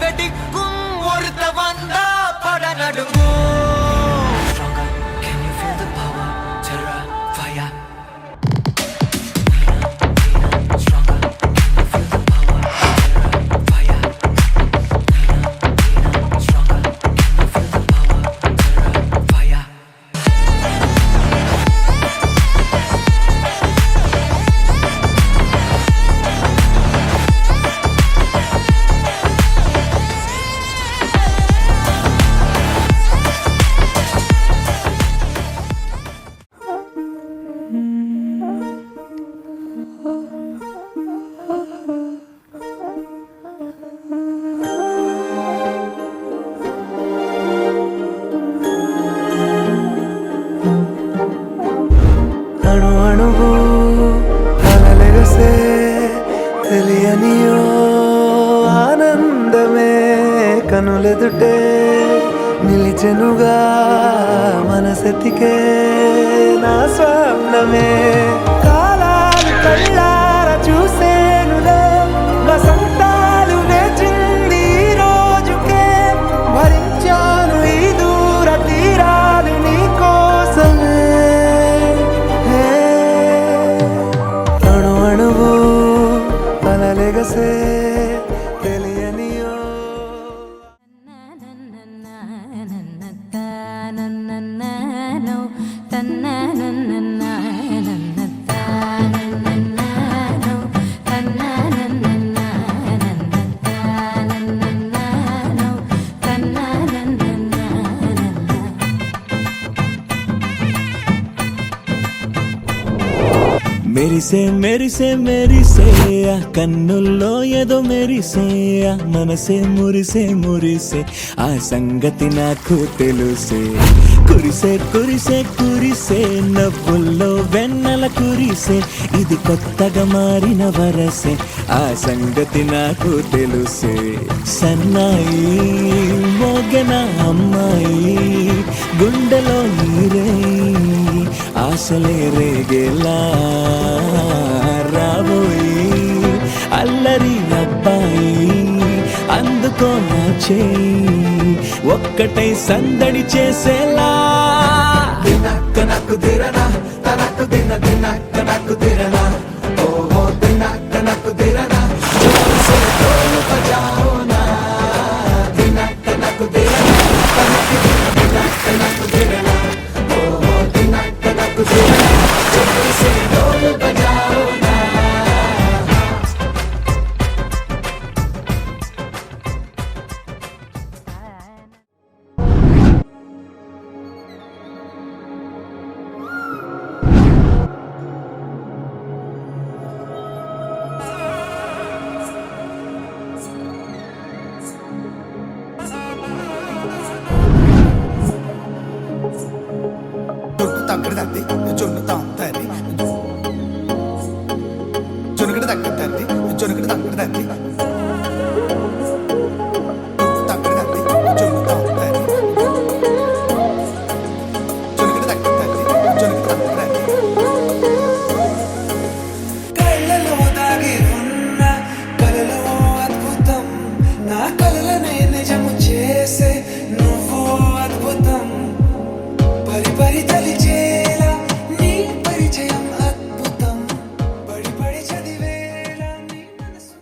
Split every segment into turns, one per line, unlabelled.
வெடிக்கும் ஒருத்த வந்தா பட நடுங்கும். Stronger, can you feel the power? Terror, fire. Stronger, can you feel the power? Terror, fire. Stronger, can you feel the power? Terror, fire.
అణు అణువు అలలెగసే తెలియనియో ఆనందమే కనులెదుటే నిలిచెనుగా మనసెతికే నా స్వప్నమే కాలాలు కళ్ళార చూసేనులే వసంతాలు వేచింది ఈ రోజుకే భరించాను ఈ దూర తీరాలు నీ కోసమే అణు అణువు అలలెగసే తెలియనియో మెరిసే మెరిసే మెరిసే ఆ కన్నుల్లో ఏదో మెరిసే ఆ మనసే మురిసే మురిసే ఆ సంగతి నాకు తెలుసే కురిసే కురిసే కురిసే నవ్వుల్లో వెన్నెల కురిసే ఇది కొత్తగా మారిన వరసే ఆ సంగతి నాకు తెలుసే సన్నాయి మోగన అమ్మాయి గుండెలో నీరే ఆశలే రేగేలా రాబోయి అల్లరి అబ్బాయి అందుకో నా చేయి ఒక్కటై సందడి చేసేలా దినక్క నాకు దిరనా తనకు దిన దినక్క నాకు దిరనా ఓహో దినక్క నాకు దిరనా జోసే డోలు బజాओ నా దినక్క నాకు దిరనా తనకు దిన దినక్క నాకు దిరనా ఓహో దినక్క నాకు దిరనా జోసే డోలు బజాओ నా
తగ్గడ తద్ది జొన్ను తాంతది జొనుగడ తగ్గడ తద్ది జొనుగడ తగ్గడ తద్ది తగ్గడ తద్ది జొన్ను తాంతది జొనుగడ తగ్గడ తద్ది జొనుగడ తగ్గడ తద్ది కళ్ళలో దాగి ఉన్న కలలో అద్భుతం నా కలలనే నిజము చేసే నువ్వు అద్భుతం పరి పరి తలిచేలా నీ పరిచయం అద్భుతం పడి పడి చదివేలా నీ మనసు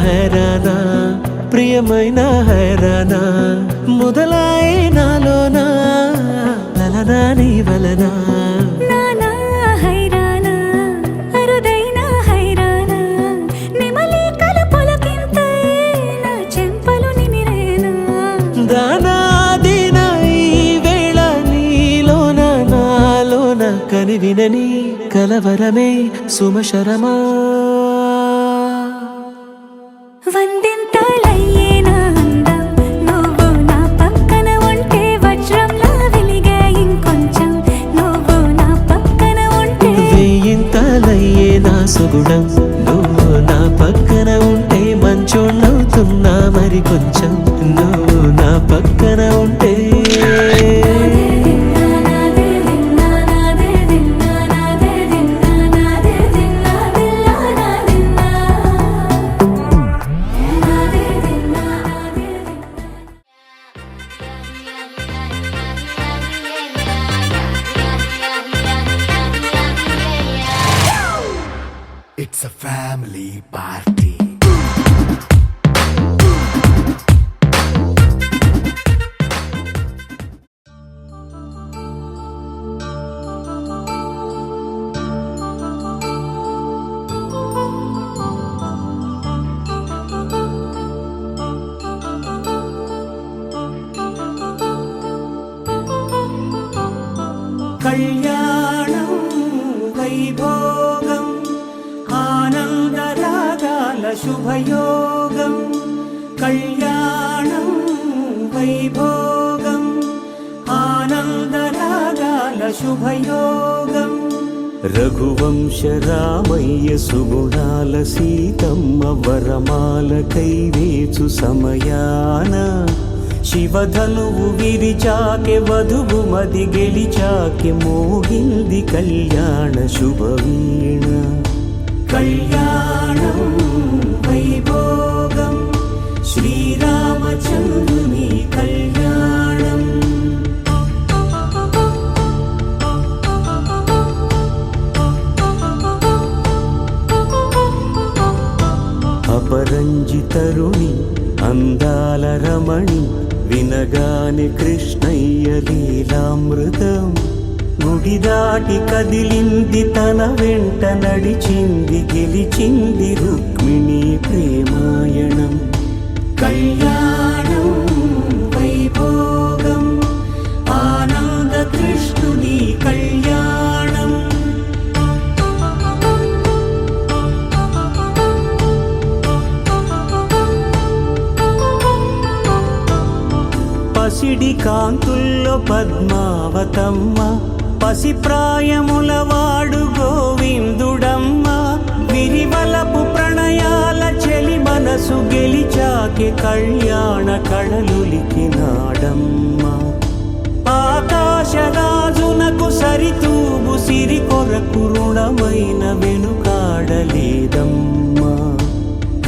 హైరానా ప్రియమైన హైరానా మొదలాయే నాలోనా లలనా నీ వలనా
నానా హైరానా అరుదైన హైరానా నెమలి కలుపులకింతై నా చెంపలు నిమిరేనా
దానాదిన ఈ వేళ నీలోన నాలోన కనివినని కలవరమే సుమశరమా
వందింతలయ్యేనా అందం నువ్వు నా పక్కన ఉంటే వజ్రంలా వెలిగే ఇంకొంచెం నువ్వు నా పక్కన ఉంటే
వేయింతలయ్యే నా సుగుణం నువ్వు నా పక్కన ఉంటే మంచోళ్ళవుతున్నా మరి కొంచెం నువ్వు నా పక్కన ఉంటే
It's a family party.
కళ్యాణం వైభోగం ఆనందరాగాల శుభయోగం కళ్యాణం వైభోగం ఆనందరాగాల శుభయోగం రఘువంశ రామయ్య సుగుణాల సీతమ్మ వరమాల కైవేచు సమయాన శివధనువు విరిచాకె వధువు మది గెలిచాకె మోగింది కళ్యాణ శుభవీణ కళ్యాణం వైభోగం శ్రీరామచంద్రుని కళ్యాణం అపరంజితరుణి అందాల రమణి వినగానే కృష్ణయ్య లీలామృతం గుడి దాటి కదిలింది తన వెంట నడిచింది గెలిచింది రుక్మిణి ప్రేమాయణం కళ్యాణం వైభోగం ఆనంద కృష్ణుని కళ్యాణం పసిడి కాంతుల్లో పద్మావతమ్మ పసిప్రాయముల వాడు గోవిందుడమ్మ విరివలపు ప్రణయాల చెలి మనసు గెలిచాకె కళ్యాణ కళలులికినాడమ్మ ఆకాశరాజునకు సరితూగు సిరి కొరకు రుణమైన వెనుకాడలేదమ్మ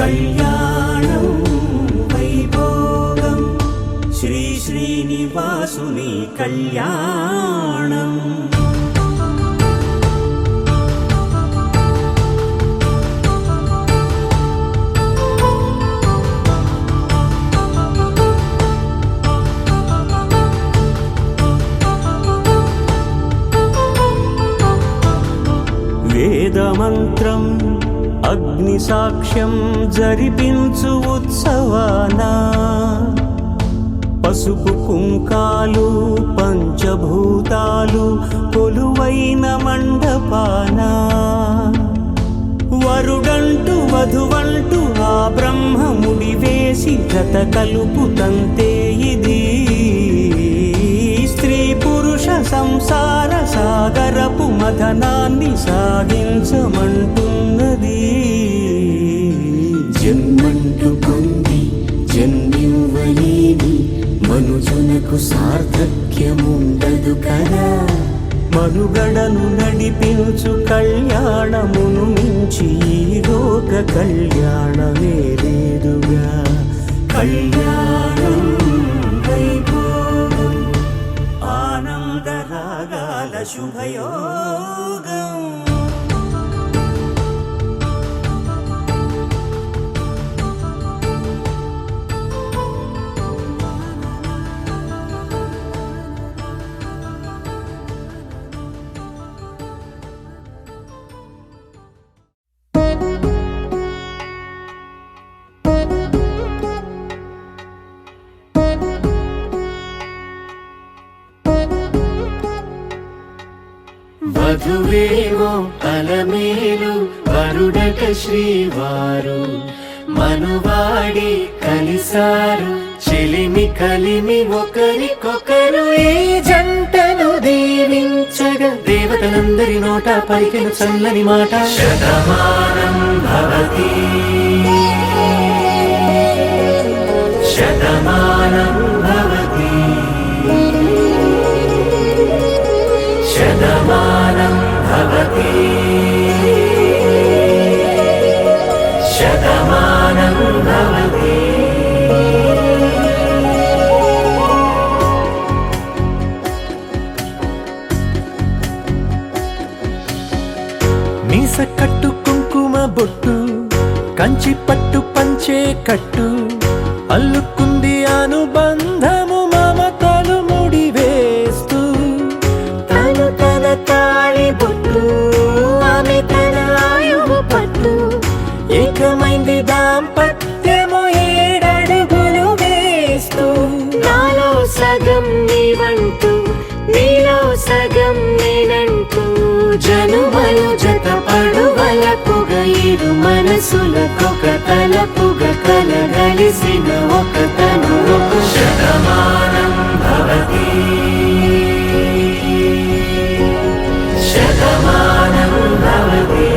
కళ్యాణం వైభోగం శ్రీ శ్రీనివాసుని కళ్యాణం వేదమంత్రం అగ్ని సాక్ష్యం జరిపించు ఉత్సవానా పసుపు కుంకాలు పంచభూతాలు కొలువైన మండపాన వరుడంటూ వధువంటూ ఆ బ్రహ్మముడి వేసి జత కలుపుతంతే ఇది స్త్రీ పురుష సంసార సాగరపు మథనాన్ని సాగించమంటున్నది జన్మంటూ పొంది జన్మివ్వలేని మనుజునకు సార్థక్యముండదు కదా మనుగడను నడిపించు కళ్యాణమును మించి ఈ లోక కళ్యాణమే లేదుగా కళ్యాణం వైభోగం ఆనందరాగాల శుభయోగం వధువేమో అలమేలు వరుడట శ్రీవారు మనువాడి కలిసారు చెలిమి కలిమి ఒకరికొకరు ఈ జంటను దీవించగా దేవతలందరి నోట పలికిన చల్లని మాట శతమానం భవతి శతమానం భవతి శతమానం భవతి శతమానం భవతి. మీస కట్టు కుంకుమ బొట్టు కంచి పట్టు పంచే కట్టు అల్లుకుంది అనుబంధము మమతలు ముడి వేస్తూ తను తన తాళి బొట్టు ఆమె తన ఆయువు పట్టు ఏకమైంది దాంపత్యము 7 అడుగులు వేస్తూ నాలో సగం నీవంటూ నీలో సగం నేనంటూ జనుమలు జత పడువలపుగ ఇరు మనసులకొక తలపుగ కలగలిసిన ఒక తను శతమానం భవతి శతమానం భవతి.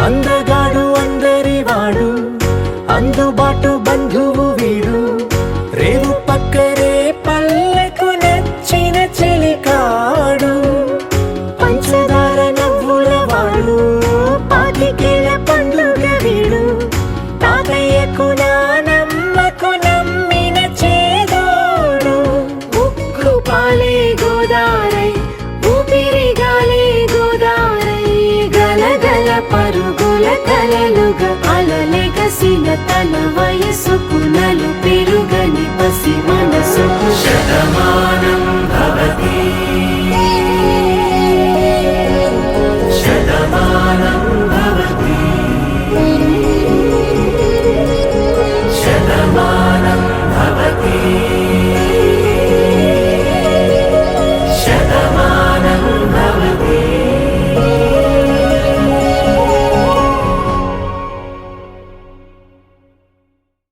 అందగాడు అందరివాడు అందుబాటు బంధువు వీడు రేవు పక్కరే పల్లెకు నచ్చిన చెలికాడు పంచదార నవ్వుల వాడు పాతికేల పండుగ వీడు తాతయ్యకు నానమ్మకు నమ్మిన చేదోడు ఉక్కు పాలే గోదారై ఊపిరి గాలే గోదారై గలగల పరుగుల కలలుగా అలలెగసిన తన వయసుకు